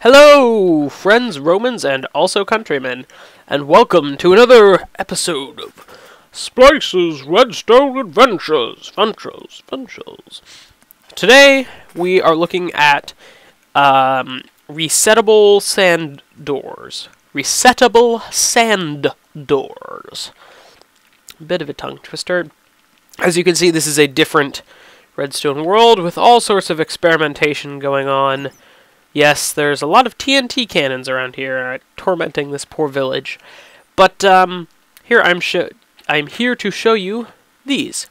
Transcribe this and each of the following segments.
Hello, friends, Romans, and also countrymen, and welcome to another episode of Splice's Redstone Adventures. Funchos. Today, we are looking at resettable sand doors. Bit of a tongue twister. As you can see, this is a different redstone world with all sorts of experimentation going on. Yes, there's a lot of TNT cannons around here, tormenting this poor village. But here I'm here to show you these.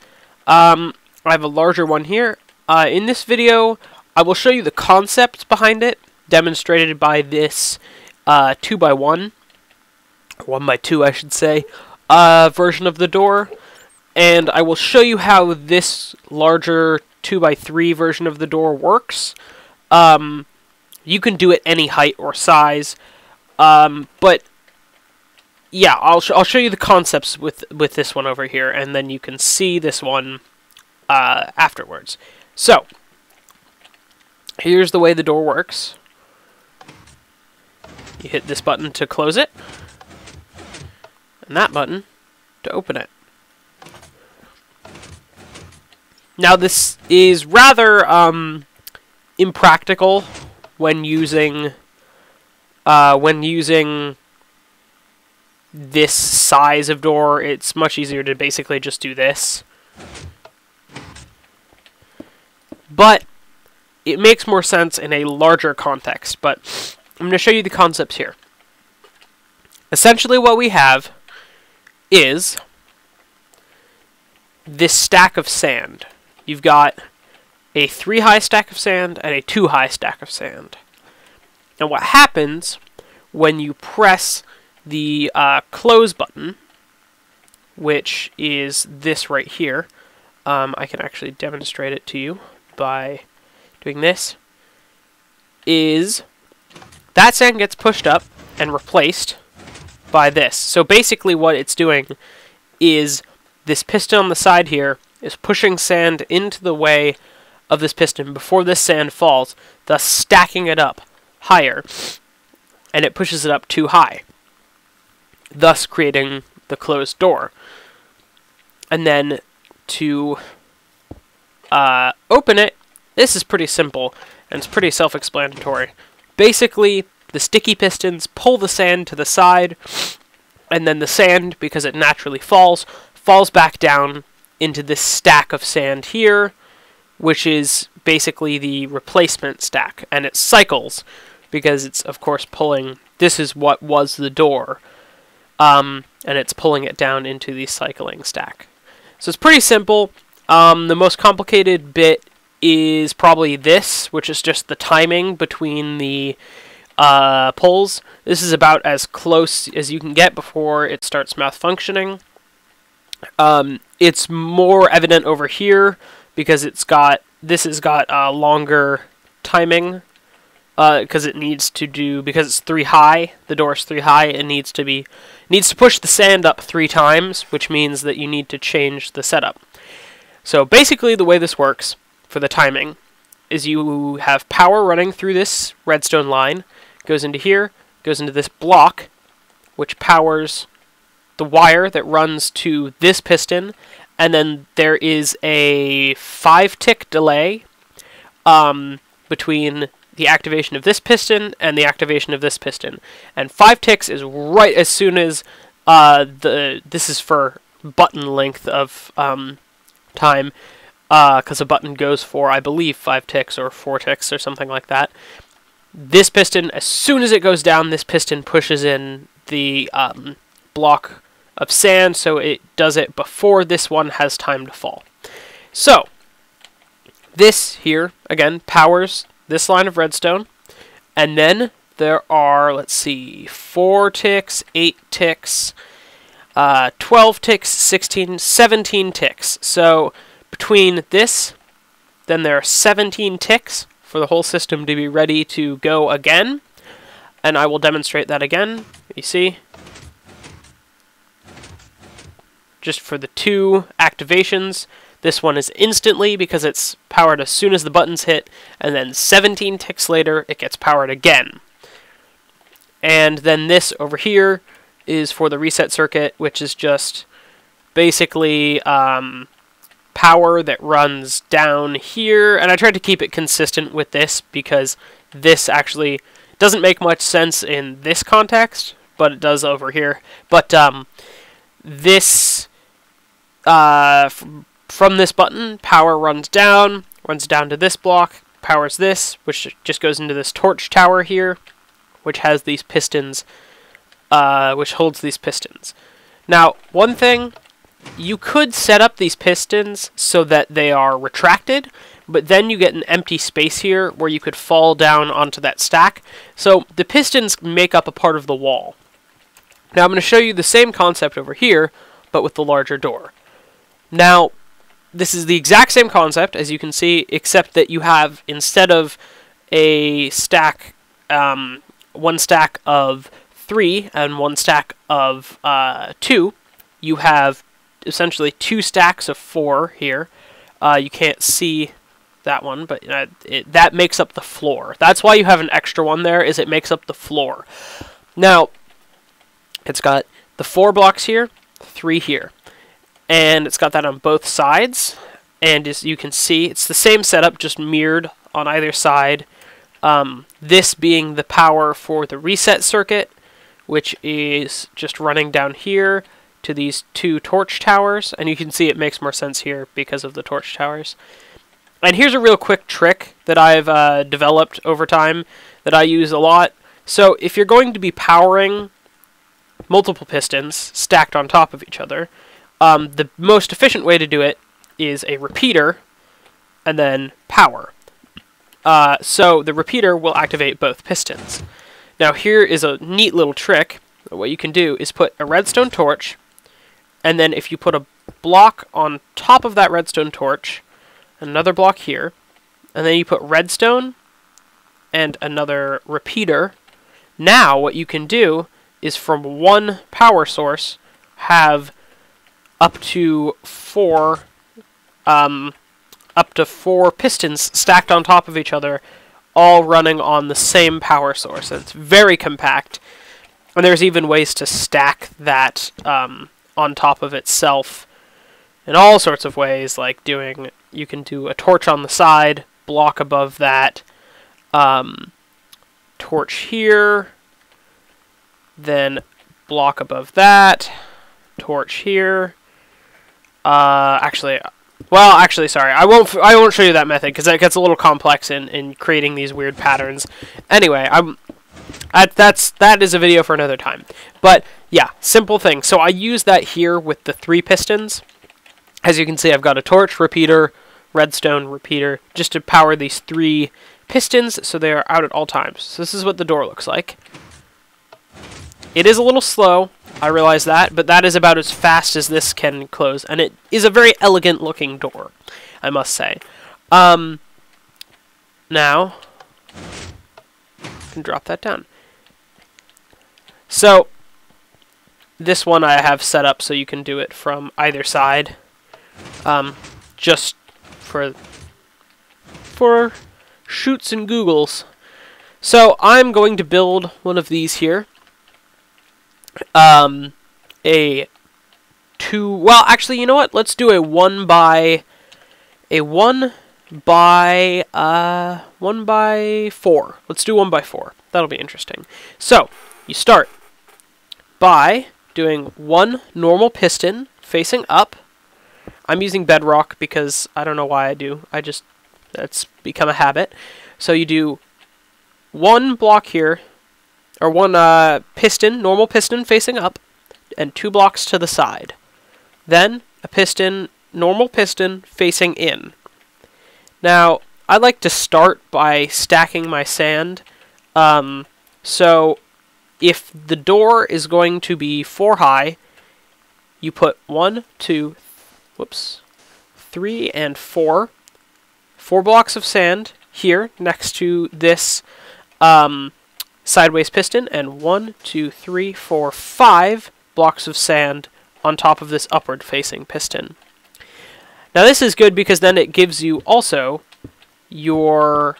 I have a larger one here. In this video, I will show you the concepts behind it, demonstrated by this 2x1, 1x2 I should say, version of the door. And I will show you how this larger 2x3 version of the door works. You can do it any height or size, but yeah, I'll show you the concepts with this one over here, and then you can see this one afterwards. So here's the way the door works. You hit this button to close it, and that button to open it. Now this is rather impractical when using this size of door. It's much easier to basically just do this. But it makes more sense in a larger context. But I'm going to show you the concepts here. Essentially what we have is this stack of sand. You've got a 3-high stack of sand and a 2-high stack of sand. And what happens when you press the close button, which is this right here, I can actually demonstrate it to you by doing this, is that sand gets pushed up and replaced by this. So basically what it's doing is this piston on the side here is pushing sand into the way of this piston before this sand falls, thus stacking it up higher, and it pushes it up too high, thus creating the closed door. And then to open it, this is pretty simple, and it's pretty self-explanatory. Basically, the sticky pistons pull the sand to the side, and then the sand, because it naturally falls back down into this stack of sand here, which is basically the replacement stack, and it cycles because it's of course pulling. This is what was the door, and it's pulling it down into the cycling stack. So it's pretty simple. The most complicated bit is probably this, which is just the timing between the pulls. This is about as close as you can get before it starts malfunctioning. It's more evident over here because this has got longer timing, because it's 3 high. The door's 3 high. It needs to push the sand up 3 times, which means that you need to change the setup. So basically, the way this works for the timing is you have power running through this redstone line, goes into here, goes into this block, which powers the wire that runs to this piston, and then there is a 5-tick delay between the activation of this piston and the activation of this piston. And 5 ticks is right as soon as this is for button length of time, because a button goes for, I believe, 5 ticks or 4 ticks or something like that. This piston, as soon as it goes down, this piston pushes in the block of sand, so it does it before this one has time to fall. So this here again powers this line of redstone, and then there are, let's see, 4 ticks, 8 ticks, 12 ticks, 16, 17 ticks. So between this, then there are 17 ticks for the whole system to be ready to go again, and I will demonstrate that again. You see, just for the 2 activations, this one is instantly because it's powered as soon as the buttons hit, and then 17 ticks later it gets powered again. And then this over here is for the reset circuit, which is just basically power that runs down here. And I tried to keep it consistent with this because this actually doesn't make much sense in this context, but it does over here. But this, from this button, power runs down to this block, powers this, which just goes into this torch tower here, which has these pistons, which holds these pistons. Now, one thing, you could set up these pistons so that they are retracted, but then you get an empty space here where you could fall down onto that stack. So the pistons make up a part of the wall. Now I'm going to show you the same concept over here, but with the larger door. Now, this is the exact same concept, as you can see, except that you have, instead of a stack, one stack of 3 and one stack of 2, you have essentially 2 stacks of 4 here. You can't see that one, but that makes up the floor. That's why you have an extra one there, is it makes up the floor. Now, it's got the 4 blocks here, 3 here. And it's got that on both sides, and as you can see, it's the same setup, just mirrored on either side. This being the power for the reset circuit, which is just running down here to these 2 torch towers, and you can see it makes more sense here because of the torch towers. And here's a real quick trick that I've developed over time that I use a lot. So if you're going to be powering multiple pistons stacked on top of each other, the most efficient way to do it is a repeater and then power. So the repeater will activate both pistons. Now here is a neat little trick. What you can do is put a redstone torch, and then if you put a block on top of that redstone torch, another block here, and then you put redstone and another repeater, now what you can do is from one power source have up to 4 pistons stacked on top of each other, all running on the same power source. And it's very compact, and there's even ways to stack that on top of itself in all sorts of ways, like you can do a torch on the side, block above that, torch here, then block above that, torch here. Actually, sorry, I won't show you that method because that gets a little complex in creating these weird patterns. Anyway, that is a video for another time. But yeah, simple thing. So I use that here with the 3 pistons. As you can see, I've got a torch, repeater, redstone, repeater, just to power these 3 pistons so they are out at all times. So this is what the door looks like. It is a little slow, I realize that, but that is about as fast as this can close, and it is a very elegant looking door, I must say. Now, I can drop that down. So, this one I have set up so you can do it from either side, just for shoots and googles. So, I'm going to build one of these here. Well, actually, you know what? Let's do a 1 by 4. Let's do 1 by 4. That'll be interesting. So, you start by doing 1 normal piston facing up. I'm using bedrock because I don't know why I do. That's become a habit. So you do 1 block here, or 1 piston, normal piston facing up, and 2 blocks to the side. Then a piston, normal piston facing in. Now, I like to start by stacking my sand. So if the door is going to be 4 high, you put 1, 2, 3, and 4. 4 blocks of sand here next to this sideways piston, and 1, 2, 3, 4, 5 blocks of sand on top of this upward facing piston. Now this is good because then it gives you also your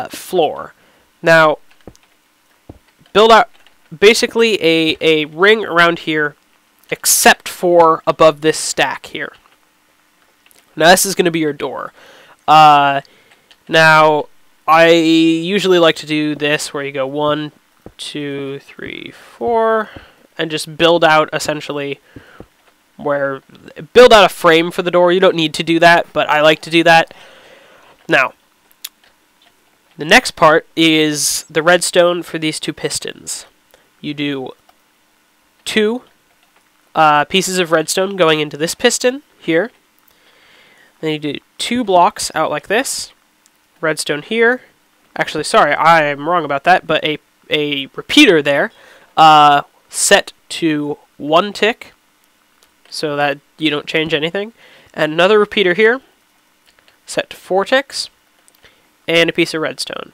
floor. Now build out basically a ring around here, except for above this stack here. Now this is going to be your door. Now I usually like to do this where you go 1, 2, 3, 4, and just build out essentially build out a frame for the door. You don't need to do that, but I like to do that. Now, the next part is the redstone for these 2 pistons. You do 2 pieces of redstone going into this piston here. Then you do 2 blocks out like this. Redstone here. Actually, sorry, I'm wrong about that, but a repeater there set to 1 tick so that you don't change anything. And another repeater here set to 4 ticks. And a piece of redstone.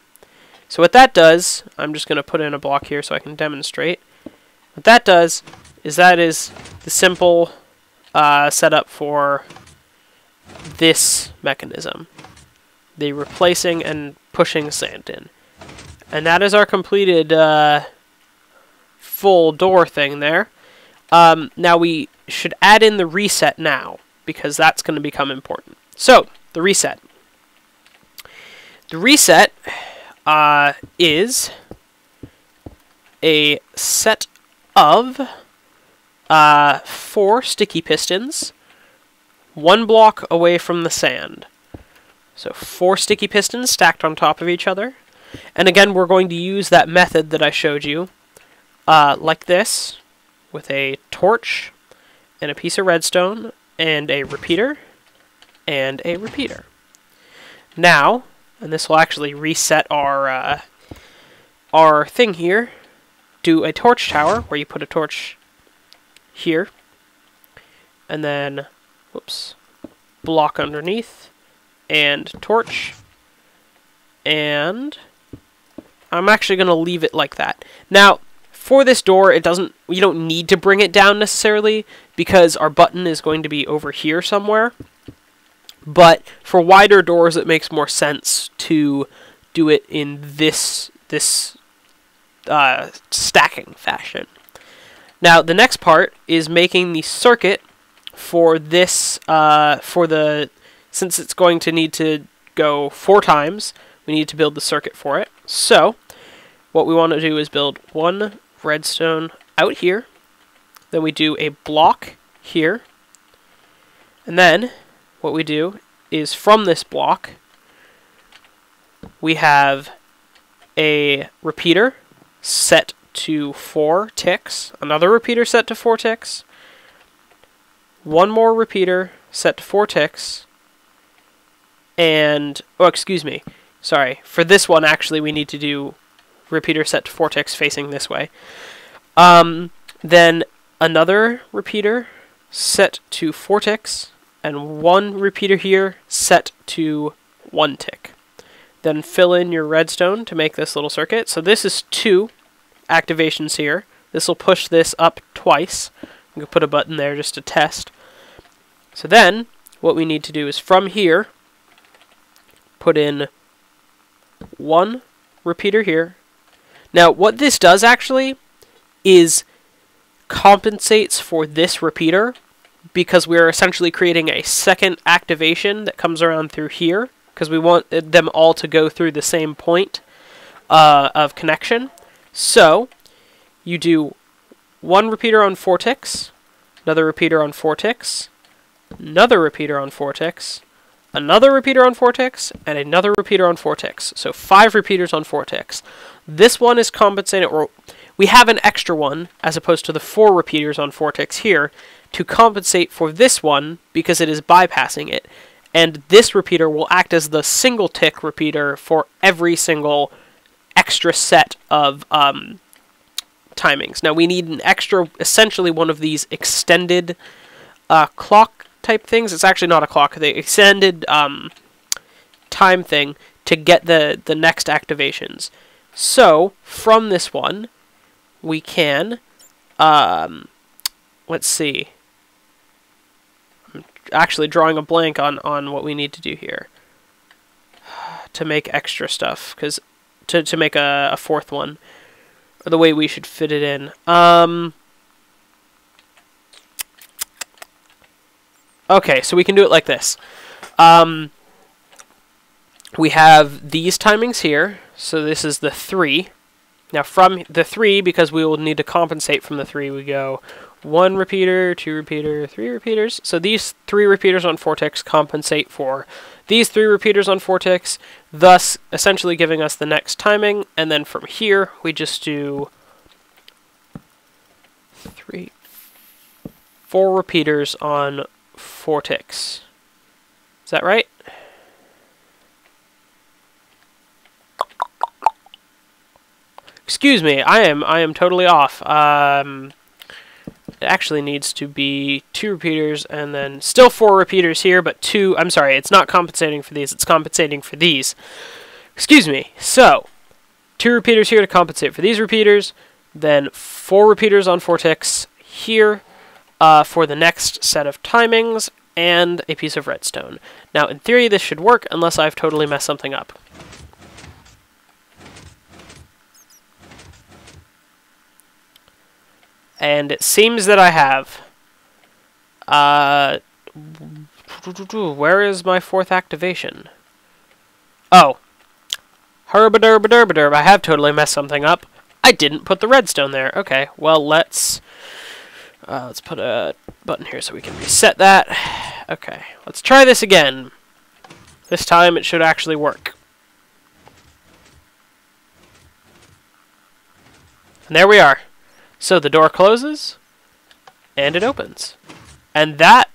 So what that does, I'm just going to put in a block here so I can demonstrate. What that does is the simple setup for this mechanism. The replacing and pushing sand in. And that is our completed full door thing there. Now we should add in the reset now, because that's going to become important. So, the reset. The reset is a set of 4 sticky pistons, 1 block away from the sand. So 4 sticky pistons stacked on top of each other. And again, we're going to use that method that I showed you, like this, with a torch, and a piece of redstone, and a repeater, and a repeater. Now, and this will actually reset our thing here, do a torch tower, where you put a torch here, and then, whoops, block underneath, and torch, and I'm actually going to leave it like that. Now, for this door, you don't need to bring it down necessarily, because our button is going to be over here somewhere. But for wider doors, it makes more sense to do it in this stacking fashion. Now, the next part is making the circuit for this, since it's going to need to go 4 times, we need to build the circuit for it. So, what we want to do is build 1 redstone out here, then we do a block here, and then what we do is from this block, we have a repeater set to 4 ticks, another repeater set to 4 ticks, 1 more repeater set to 4 ticks, and, oh, excuse me, sorry, for this one actually we need to do repeater set to 4 ticks facing this way. Then another repeater set to 4 ticks, and 1 repeater here set to 1 tick. Then fill in your redstone to make this little circuit. So this is 2 activations here. This will push this up twice. I'm going to put a button there just to test. So then, what we need to do is from here, put in 1 repeater here. Now, what this does actually is compensates for this repeater, because we're essentially creating a second activation that comes around through here, because we want them all to go through the same point of connection. So, you do 1 repeater on 4 ticks, another repeater on 4 ticks, another repeater on 4 ticks, another repeater on 4 ticks, and another repeater on 4 ticks. So 5 repeaters on 4 ticks. This one is compensated, or we have an extra one, as opposed to the 4 repeaters on 4 ticks here, to compensate for this one, because it is bypassing it. And this repeater will act as the single tick repeater for every single extra set of timings. Now we need an extra, essentially one of these extended clock type things. It's actually not a clock, the extended time thing to get the next activations. So, from this one, we can, let's see, I'm actually drawing a blank on what we need to do here to make extra stuff, because to make a 4th one. or the way we should fit it in. Okay, so we can do it like this. We have these timings here, so this is the 3. Now from the 3, because we will need to compensate from the 3, we go 1 repeater, 2 repeater, 3 repeaters. So these 3 repeaters on 4 ticks compensate for these 3 repeaters on 4 ticks, thus essentially giving us the next timing. And then from here, we just do 4 repeaters on 4 ticks. Is that right? Excuse me, I am totally off. It actually needs to be 2 repeaters and then still 4 repeaters here, but 2, I'm sorry, it's not compensating for these, it's compensating for these. Excuse me. So, 2 repeaters here to compensate for these repeaters, then 4 repeaters on 4 ticks here for the next set of timings, and a piece of redstone. Now, in theory, this should work unless I've totally messed something up. And it seems that I have. Where is my 4th activation? Oh. Herbaderbaderbaderb. I have totally messed something up. I didn't put the redstone there. Okay, well, let's put a button here so we can reset that. Okay, let's try this again. This time it should actually work. And there we are. So the door closes, and it opens. And that...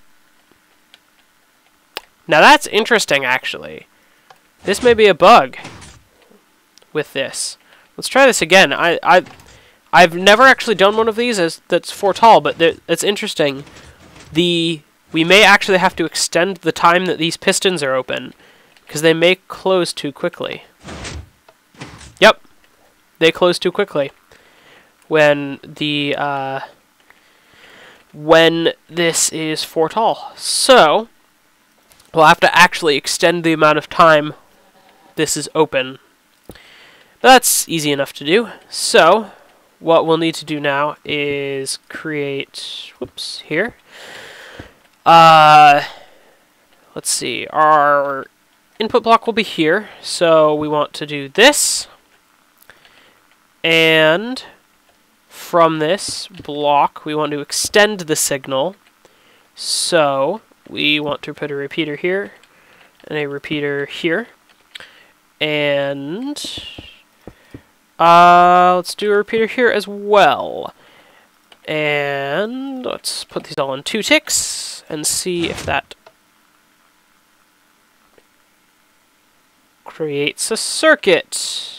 Now that's interesting, actually. This may be a bug with this. Let's try this again. I've never actually done one of these that's 4 tall, but it's interesting. We may actually have to extend the time that these pistons are open, because they may close too quickly. Yep, they close too quickly when this is 4 tall. So we'll have to actually extend the amount of time this is open. That's easy enough to do. So what we'll need to do now is create, whoops, here. Let's see, our input block will be here. So we want to do this. And from this block, we want to extend the signal. So we want to put a repeater here and a repeater here. And let's do a repeater here as well. And let's put these all on 2 ticks and see if that creates a circuit.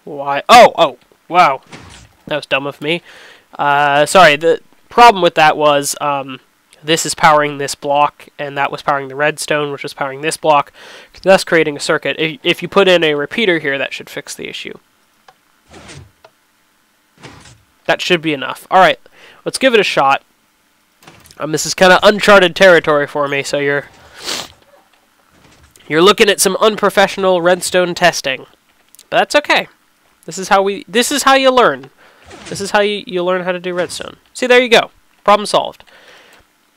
Why? Oh, wow. That was dumb of me. Sorry, the problem with that was this is powering this block, and that was powering the redstone, which was powering this block, thus creating a circuit. If you put in a repeater here, that should fix the issue. That should be enough. Alright, let's give it a shot. This is kind of uncharted territory for me, so you're looking at some unprofessional redstone testing. But that's okay. This is how you learn. This is how you learn how to do redstone. See, there you go. Problem solved.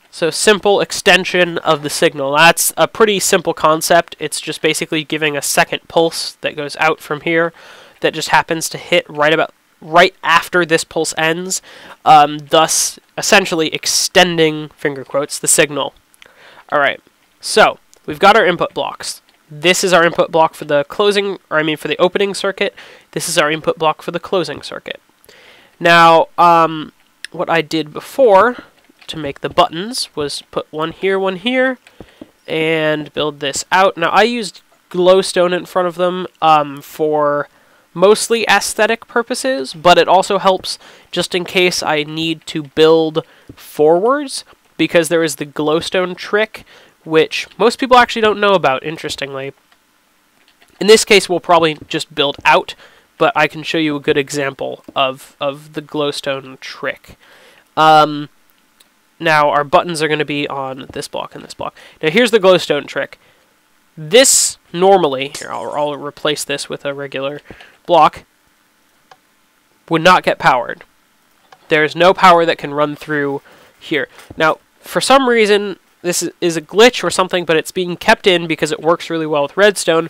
So simple extension of the signal. That's a pretty simple concept. It's just basically giving a second pulse that goes out from here that just happens to hit right after this pulse ends, thus essentially extending, finger quotes, the signal. Alright, so we've got our input blocks. This is our input block for the closing, or I mean for the opening circuit. This is our input block for the closing circuit. Now, what I did before to make the buttons was put one here, and build this out. Now, I used glowstone in front of them for mostly aesthetic purposes, but it also helps just in case I need to build forwards, because there is the glowstone trick, which most people actually don't know about, interestingly. In this case, we'll probably just build out, but I can show you a good example of the glowstone trick. Now, our buttons are going to be on this block and this block. Now, here's the glowstone trick. This, normally, here, I'll replace this with a regular block. would not get powered. There's no power that can run through here. Now, for some reason, this is a glitch or something, but it's being kept in because it works really well with redstone.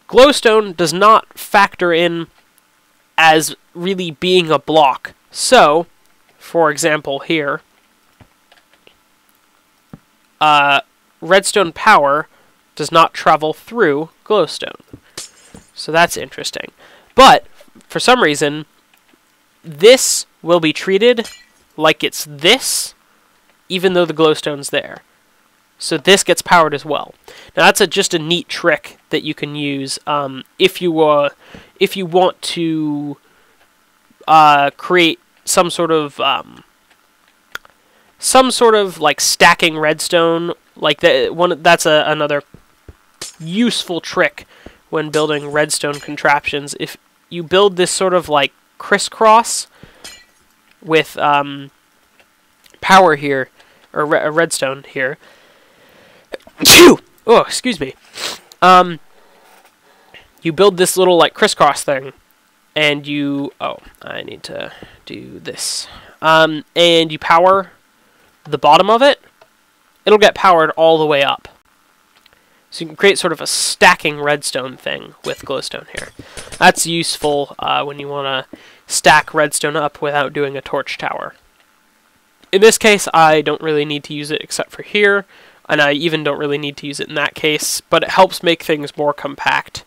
Glowstone does not factor in as really being a block. So, for example, here, redstone power does not travel through glowstone. So that's interesting. But, for some reason, this will be treated like it's this, even though the glowstone's there. So this gets powered as well. Now that's just a neat trick that you can use if you want to create some sort of like stacking redstone. Like that's another useful trick when building redstone contraptions. If you build this sort of like crisscross with power here, or redstone here. Oh, excuse me. You build this little like crisscross thing, and you. Oh, I need to do this. And you power the bottom of it. It'll get powered all the way up. So you can create sort of a stacking redstone thing with glowstone here. That's useful when you want to stack redstone up without doing a torch tower. In this case, I don't really need to use it except for here, and I even don't really need to use it in that case, but it helps make things more compact,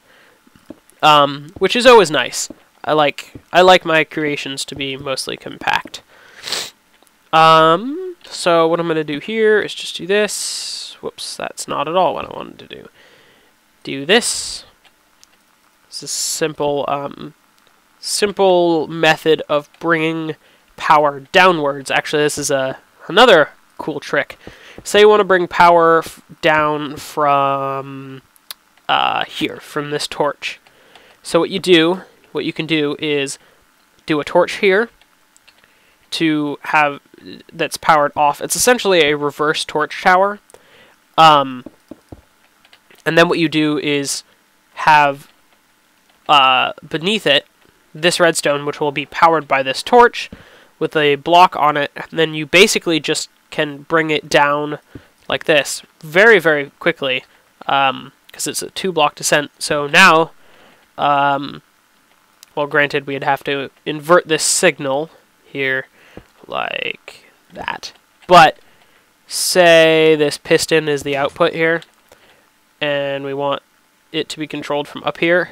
which is always nice. I like my creations to be mostly compact. So what I'm going to do here is just do this. Whoops, that's not at all what I wanted to do. Do this. This is simple method of bringing power downwards. Actually, this is another cool trick. Say you want to bring power down from here, from this torch. So what you can do is do a torch here to have that's powered off. It's essentially a reverse torch tower. And then what you do is have beneath it this redstone, which will be powered by this torch with a block on it, and then you basically just can bring it down like this very, very quickly, because it's a 2-block descent. So now, well, granted, we'd have to invert this signal here like that, but say this piston is the output here, and we want it to be controlled from up here.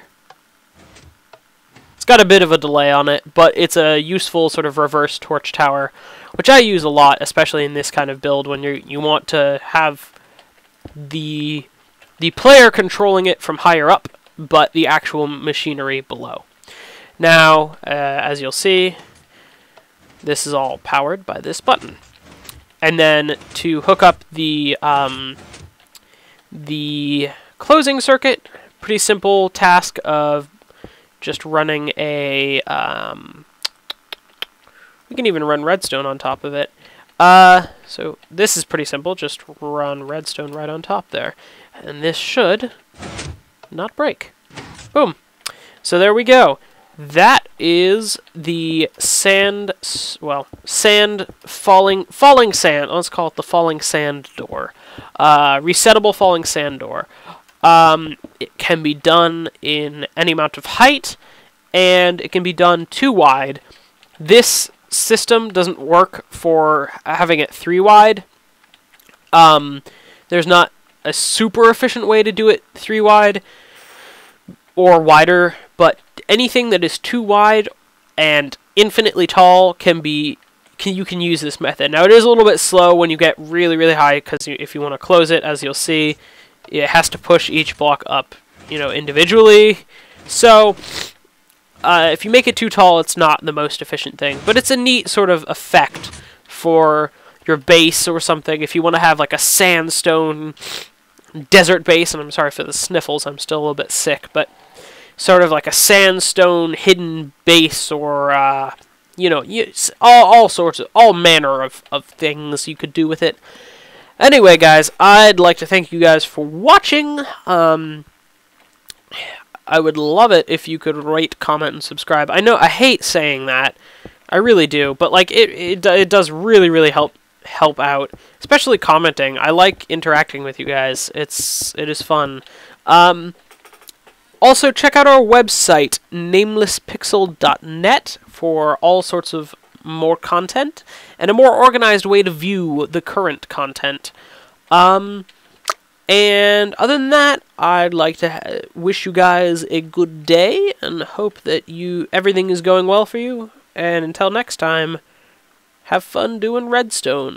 It's got a bit of a delay on it, but it's a useful sort of reverse torch tower, which I use a lot, especially in this kind of build when you want to have the player controlling it from higher up, but the actual machinery below. Now, as you'll see, this is all powered by this button. And then to hook up the closing circuit, pretty simple task of just running a, we can even run redstone on top of it. So this is pretty simple, just run redstone right on top there. And this should not break. Boom. So there we go. That is the sand falling sand. Let's call it the falling sand door. Resettable falling sand door. It can be done in any amount of height, and it can be done 2 wide. This system doesn't work for having it 3 wide. There's not a super efficient way to do it 3 wide or wider, but anything that is 2 wide and infinitely tall you can use this method. Now it is a little bit slow when you get really, really high, because if you want to close it, as you'll see, it has to push each block up, individually. So if you make it too tall, it's not the most efficient thing, but it's a neat sort of effect for your base or something. If you want to have like a sandstone desert base, and I'm sorry for the sniffles, I'm still a little bit sick, but sort of like a sandstone hidden base, or all manner of things you could do with it. Anyway, guys, I'd like to thank you guys for watching. I would love it if you could rate, comment, and subscribe. I know I hate saying that, I really do, but like it does really help out, especially commenting. I like interacting with you guys. It is fun. Also, check out our website, namelesspixel.net, for all sorts of more content and a more organized way to view the current content. And other than that, I'd like to wish you guys a good day and hope that everything is going well for you. And until next time, have fun doing redstone.